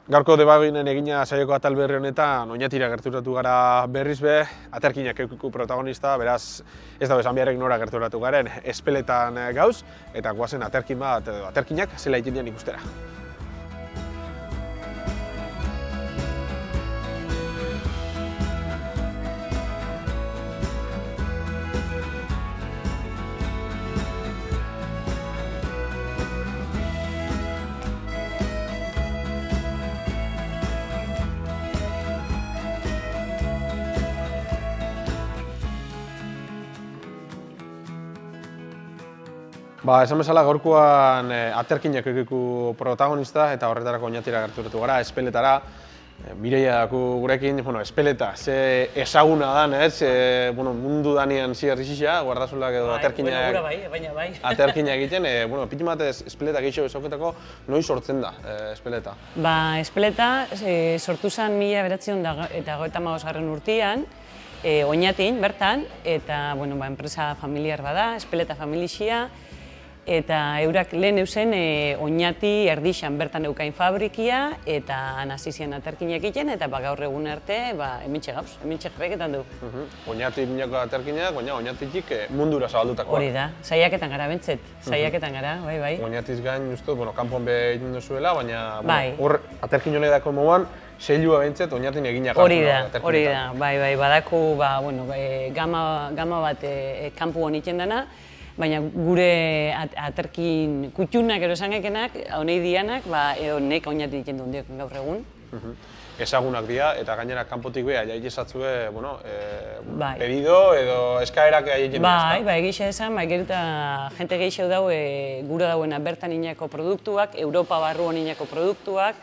Gaurko debaginen egina saioko atal berri honetan Oñatira gerturatu gara berriz be, aterkinak eukiku protagonista, beraz ez da esan beharrek nora gerturatu garen, Espeletan gauz, eta goazen aterkin bat, aterkinak zela egiten dian ikustera. Esan bezala gaurkoan aterkinak eukiku protagonista eta horretarako Oñatira gerturatu gara, Espeletara. Mireia daku gurekin, Espeleta, ze ezaguna dan, mundu danean zigarrizizia, guardazulak edo aterkinak egiten. Piti batez, Espeleta gehiago ezauketako, noiz sortzen da Espeleta? Espeleta sortu zen 1995 urtean, Oñatin bertan, eta enpresa familiar bada, Espeleta familixia, eta eurak lehen eusen Oñati erdixan bertan eukain fabrikia eta nazizian aterkinak egiten eta gaur egun arte hementxe gauz, hementxe jarraiketan du. Oñati minako aterkinak, Oñatitik mundura zabaldutakoa. Hori da, saiaketan gara bentzet, saiaketan gara, bai. Oñatiz gain uste, kanpoan be egin duzuela, baina hor aterkin jole dako moguan, seilua bentzet Oñatin eginak aterkinetan. Hori da, bai, badaku gama bat kanpoan egiten dena, baina gure aterkin kutxunak ero esangekenak, honei dianak, edo nek Oñati egiten duen diok gaur egun. Ezagunak dira, eta gainera kanpotik beha, jai esatzue, pedido edo eskaerak egiten dira. Bai, egixe esan, geruta jente gehiago dau, gura dauena bertan inako produktuak, Europa barruan inako produktuak,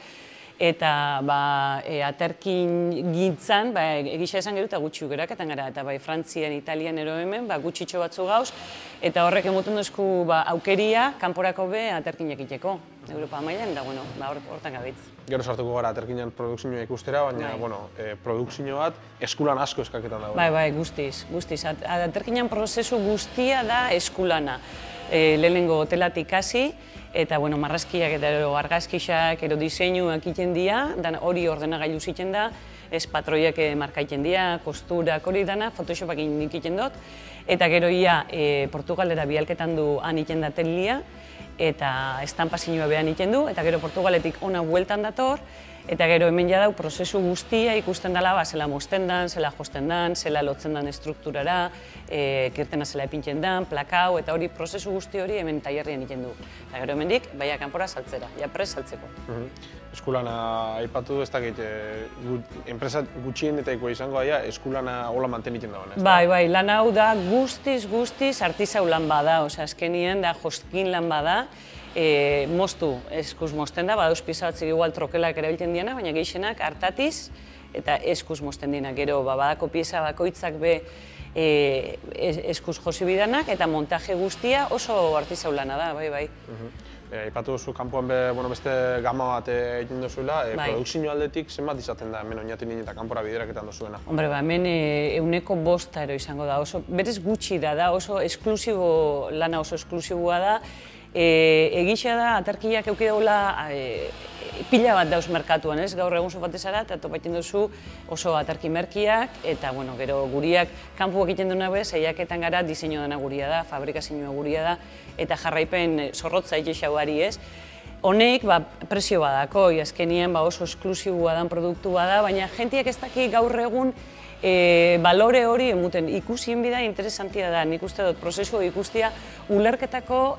eta aterkin gintzan, egixe esan geruta gutxi geraketan gara, eta Frantzian, Italian ero hemen, gutxitxo batzu gauz, eta horrek emoten duzku aukeria, kanporako be aterkinak iteko, Europa mailan, da hortan gabitz. Gero sartuko gara aterkinan produkzioa ikustera, baina produkzio bat eskulan asko eskaketan dago. Bai, guztiz. Aterkinan prozesu guztia da eskulana. Lehenengo hotelatik hasi, eta marrazkiak eta argazkixak, diseinuak egiten dira, hori ordenagailu egiten da, patroiak markaiten dira, kosturak hori dana, photoshopak egiten dut, eta gero ia Portugalera bialketan du han egiten da telia, eta estampazioa behan egiten du, eta gero Portugaletik ona bueltan dator, eta gero hemen jadau prozesu guztia ikusten dela, zela mozten dan, zela josten dan, zela lotzen dan estrukturara, kirtena zela epintzen dan, plakau, eta hori prozesu guzti hori hemen tailerrian egiten du. Eta gero hemendik, baia kanpora saltzera, prest saltzeko. Eskulana aipatu, ez dakit, enpresa gutxienetaikoa izango daia, eskulana hola mantenitzen dagoen, ez da? Bai, lan hau da guztiz artizau lan bada, azkenien da joskin lan bada, moztu, eskuz mozten da, badauz pisa batzik igual trokelak erabiltzen diana, baina gehixenak hartatiz eta eskuz mozten dina. Gero badako pieza bakoitzak be eskuz josi bidanak eta montaje guztia oso artizau lana da, bai. Aipatu duzu kanpoan beste gama bat egiten duzuela, produkzio aldetik zenbat izaten da hemen Oñatin eta kanpora bideraketan duzuena? Hemen 100 ero izango da, berez gutxi da, oso esklusibo lana, oso esklusiboa da. Egixa da, aterkiak euki daula pila bat dauz merkatuan, ez? Gaur egun sofatezara eta topaiten duzu oso aterki merkiak, eta gero guriak kanpuak egiten duena bez, eiaketan gara diseinu dena guria da, fabrikazioa guria da, eta jarraipen zorrotza egixauari, ez? Honek presio badako, azkenien oso esklusiboa dan produktu bada, baina jentiak ez daki gaur egun balore hori emuten ikusien bida interesantia da, nik uste dut prozesu ikustia ulerketako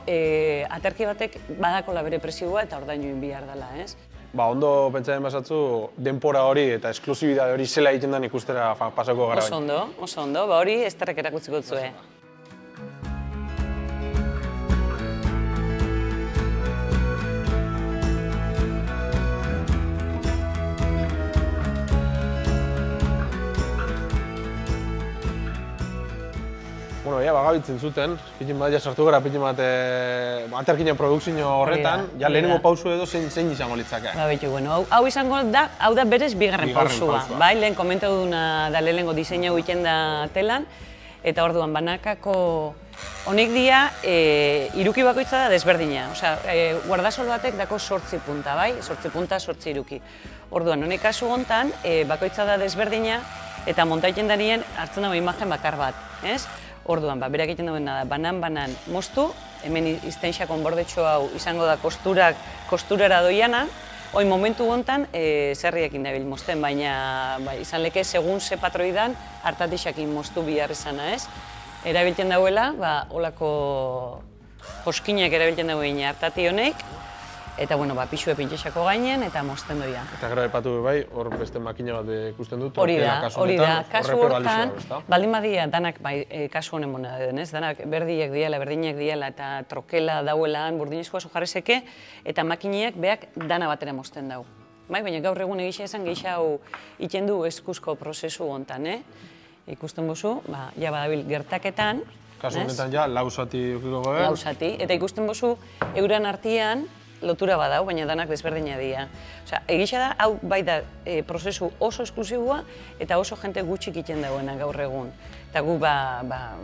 aterki batek badakola bere presioa eta ordainoin bihar dela, ez? Ondo pentsatzen basatzu, denpora hori eta esklusibidade hori zela egiten den ikustera pasako gara. Oso ondo, hori ez terrek erakutziko dutzue. Bagabitzen zuten, pitin bat sartu gara pitin bat aterkinen produkzio horretan, lehenengo pausu edo zein izango litzake? Hau izango da, hau da berez bigarren pausua. Lehen komentatu duna da lehenengo diseinau egiten da telan, eta orduan banakako Honik dia, iruki bakoitza da desberdina. Osea, guardasol batek dako 8 punta, bai? 8 punta, 8 iruki. Orduan, honek kasu hontan, bakoitza da desberdina, eta montaiten darien hartzen dago imagen bakar bat, ez? Orduan, berak egiten duena da, banan moztu, hemen iztenxakon bordetxo hau izango da kosturara doiana, hoi momentu hontan zerriekin dabil mozten, baina izan leke segun ze patroidan hartatixakin moztu bihar izana, ez? Erabiltzen dauela, holako joskinak erabiltzen dauen hartati honek, eta, pixue pintxexako gainen eta mozten doia. Eta gero epatu bai, hor beste makina bat ikusten dut, hori da, kasu hortan, baldin badia danak kasu honen mona den, ez? Danak berdinak diela eta trokela dauelan, burdinezkoa jarrezeke, eta makiniak beak dana batera mozten dau. Baina gaur egun egisa esan geisha hau iten du eskuzko prozesu hontan, ikusten bozu, ja badabil gertaketan. Kasu honetan ja, lau zati ukiko gobe. Lau zati, eta ikusten bozu, euran artean lotura badau, baina danak desberdina dira. Osea, egisa da, hau bai da prozesu oso esklusiboa eta oso jente gutxik iten dagoena gaur egun. Eta gu,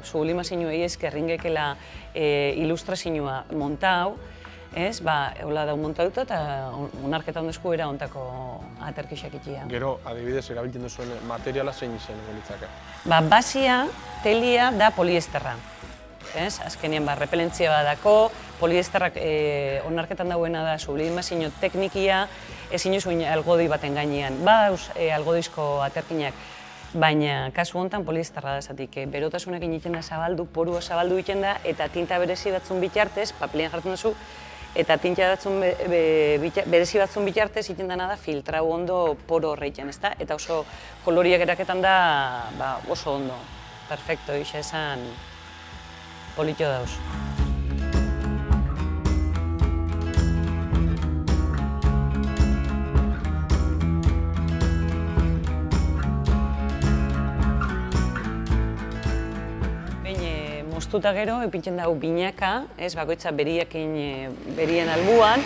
sublimazinuei esker ringekela ilustrazioa montau, ez, hola dau montatuta eta onarketa ondezku era ontako aterkixak itia. Gero, adibidez, erabiltzen duzuen materiala zein zen gelitzake? Basia, telia da poliesterra. Azkenean, repelentzia bat dako, poliesterrak onarketan dauena da sublimazio teknikia, ezin zuen algodi baten gainean. Algodizko aterkinak, baina kasu honetan poliesterra da zatik. Berotasunak egiten da zabaldu, porua zabaldu egiten da, eta tinta berezi batzun bitartez, papelean jartzen duzu, eta tinta berezi batzun bitartez egiten dena da filtrau ondo poro horreitzen, ezta? Eta oso koloriak eraketan da oso ondo. Perfecto, isa esan politxo dauz. Moztuta gero, epintzen dugu binaka, bakoitza berien albuan,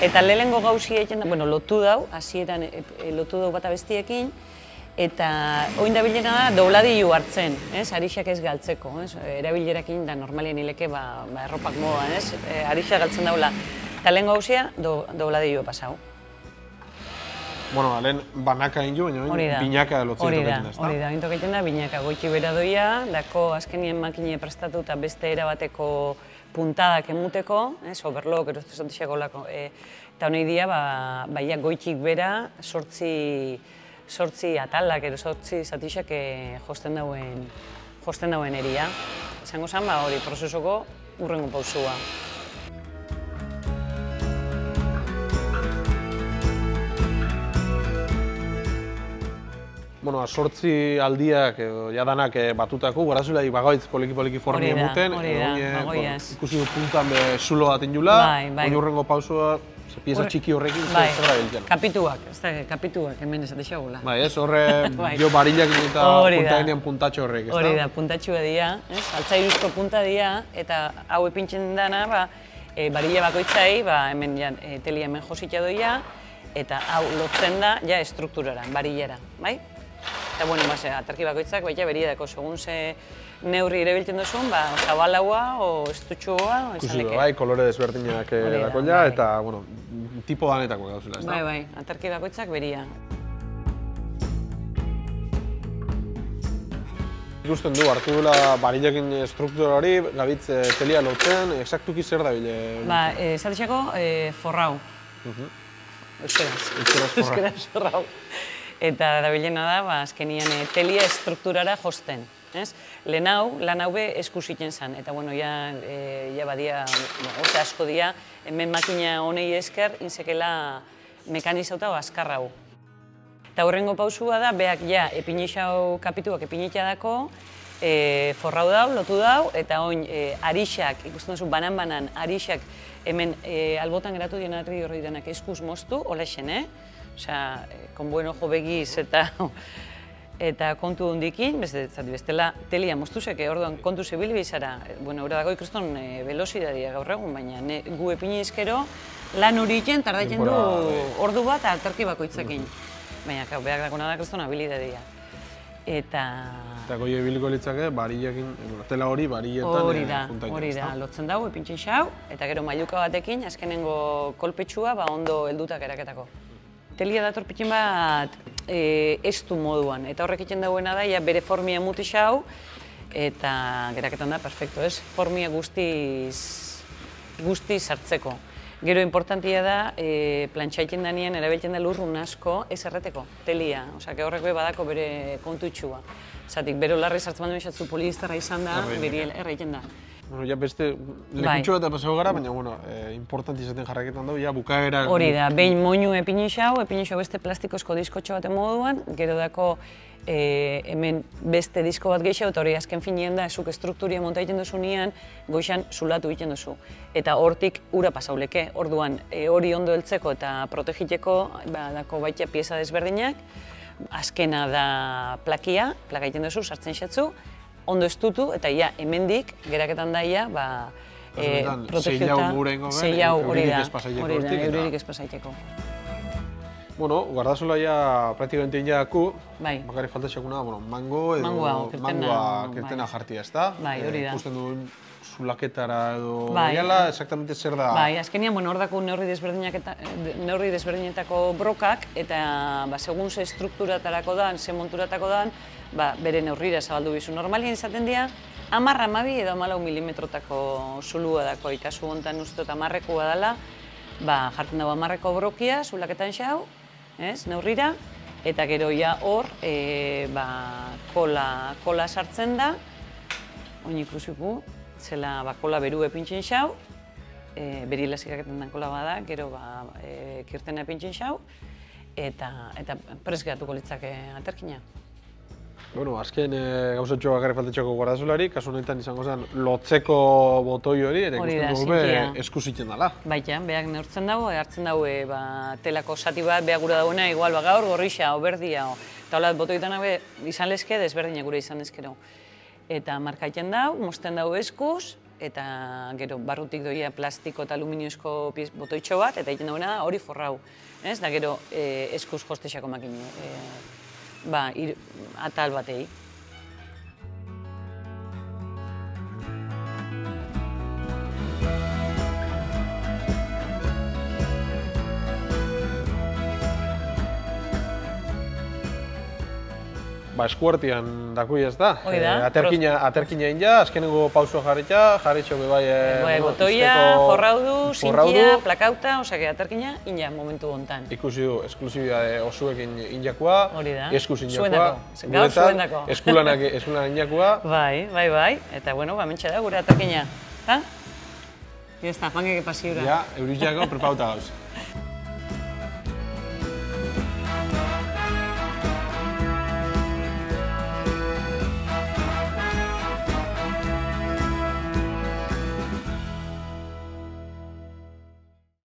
eta lehenengo gauzia egiten da, lotu dau, hasieran lotu dau bata bestiekin, eta oin da bilena da dobladilu hartzen, arixak ez galtzeko, erabilerakin da normalien hileke erropak modan, arixak galtzen daula. Eta lehenengo gauzia dobladilu pasau. Lehen banaka egin jo, baina binaka lotzen tokaiten da, ezta? Hori da, tokaiten da, binaka goiti bera doia, dako azkenien makine prestatu eta beste erabateko puntadak emuteko, overlock, erostezatixako lako, eta honei dia, goitik bera, sortzi atalak, sortzi zatixak josten dauen eria. Izango zen, hori prozesoko urrengo pausua. Sortzi aldiak jadanak batutako, guarazulai bagoitz poliki forni emuten, ikusi du puntan zulo bat injula, hori urrengo pausua, pieza txiki horrekin, zer gabiltzen. Kapituak, hemen esatexagula. Horre, jo barillak eta punta genean puntatxo horrek, ez da? Hori da, puntatxoa dira, altzairuzko punta dira, eta hau epintzen dana, barilla bakoitzai, hemen telia hemen jositza doia, eta hau lotzen da, ja, estrukturara, barillara, bai? Eta, aterki bakoitzak, beriedako, segun ze neurri ere biltzen duzun, zabalaua o estutxua, izan leke. Bai, kolore desberdinak dakoila, eta, tipo danetako gauzela, ez da? Bai, aterki bakoitzak beria. Ikusten du, hartu duela barillakin struktura hori, gabitz telia lotzen, exaktuki zer da bile? Zatexako, forrau. Euskeraz forrau. Eta dabilena da, azkenian telia estrukturara josten. Lehen hau be eskuziten zen, eta ja badia, urte asko dia, hemen makina honei esker, inzekela mekanizauta azkarra hau. Eta horrengo pausua da, beak ja epinixau kapituak epinitza dako, forrau dau, lotu dau, eta oin arixak, ikusten duzu banan, arixak hemen albotan geratu dien arri horri denak eskuz moztu, olexen, Osea, konbuen ojo begiz eta kontu hondikin, bestela telia moztuzek, orduan kontu zibili bizara. Hora dago ikuston velozidadia gaur egun, baina gu epinizkero lan hori egiten tardaiten du ordu bat aterki bakoitzakin. Baina, beak dakona da ikuston habilidadia. eta... Eta goie biliko litzake, barilekin, tela hori barilletan hori da, lotzen dago, epintzen xau, eta gero mailuka batekin, azkenengo kolpetsua, ondo heldutak eraketako. Telia dator pitin bat estu moduan, eta horrek egiten dauena da, bere formia muti xau, eta geraketan da, perfecto, ez? Formia guztiz sartzeko. Gero importantia da, plantxaiten danien erabiltzen da lurrun asko ez erreteko, telia. Osea, horrek badako bere kontutxua. Zatik, bero larri sartzen badu esatzu poliestarra izan da, beri erraiten da. Bueno, ja beste lekutxo bat pasau gara, baina, bueno, importanti izaten jarraketan dugu, ja bukaera... Hori da, behin moinu epini xau beste plastikozko diskotxo baten moduan, gero dako hemen beste disko bat gehiago, eta hori azken finien da, zuk estrukturia monta egiten duzu nian, goixan zulatu egiten duzu. Eta hortik ura pasauleke, orduan hori ondo heltzeko eta protegiteko, dako baita pieza desberdinak, azkena da plakia egiten duzu, sartzen xatzu, ondo estutu, eta hemendik, geraketan daia, protegituta, euririk ez pasaiteko. Bueno, guardazola ja praktikamente indaku, bakarrik falta xakuna, mango edo mangoa kirtena jartia, ezta? Bai, hori da. Ikusten duen zulaketara edo gaiala, exactamente zer da? Bai, azkenian, hor dako neurri desberdinetako brokak, eta segun ze estrukturatarako dan, ze monturatako dan, bere neurrira zabaldu bizu. Normalien izaten dira, 10-12 edo 14 milimetrotako zulua dako, ikasu hontan uste dut 10-ekoa dela, jartzen dago 10-eko brokia, zulaketan xau, neurrira, eta gero hor kola sartzen da, oin ikusiku, zela kola beru epintzen xau, beri lasikaketan den kola bada, gero kirtena epintzen xau, eta prest geratuko litzake aterkina. Bueno, azken gauzatxo bakarrik faltatxoko guardazolari, kasu honetan izango zen lotzeko botoi hori, eta ikusten dugu esku ziten dela. Baita, beak neurtzen dago, hartzen dago telako zati bat, beak gura dagoena, igual gaur gorrixa, o berdia, eta hola botoietan izan lezke, desberdinak gure izan lezkero. Eta markaiten dago, mozten dago eskuz, eta gero barrutik doia plastiko eta aluminiozko botoitxo bat, eta egiten dagoena hori forrau. Da gero eskuz jostexako makine. Atal batei. Eskuartian dakui ez da. Hoi da. Aterkina inja, azkenengo pauso jarritxo bai... Botoia, forraudu, zintia, plakauta, osake aterkina inja momentu hontan. Ikusi du, esklusibia osuekin injakua, eskuz injakua. Gaur zuendako. Eskulanak injakua. Bai, eta bueno, mentxe da gure aterkina. Ya está, pangeke pasiura. Ja, eurizako prepauta gauz.